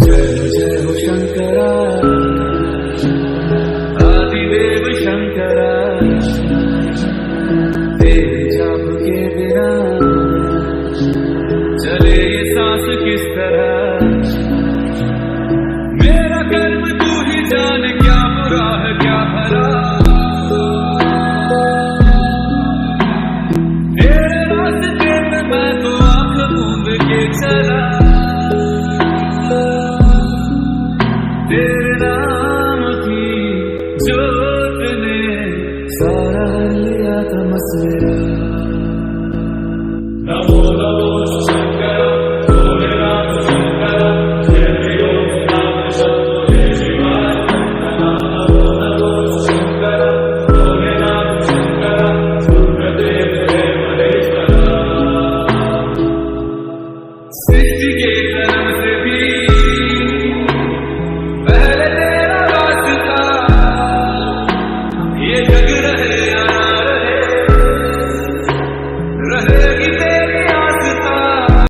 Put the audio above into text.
जय जय हो शंकरा, आदिदेव शंकरा, तेरे जाप के बिना चले ये सांस किस तरह। मेरा कर्म तू ही जाने, क्या बुरा है क्या भला, तेरे रास्ते में मैं तो आंख मूंद के चला। तेरे नाम की जोत ने सारा लिया तमस मेरा। नमो नमो शंकर, भोलेनाथ शंकर, जय हो नाम शंकर, जय शिवाय। नमो नमो शंकर, भोलेनाथ शंकर, गुरुदेव देव महेश्वरा। सृष्टि के जन्म से भी पहले तेरा वास्ता, ये जग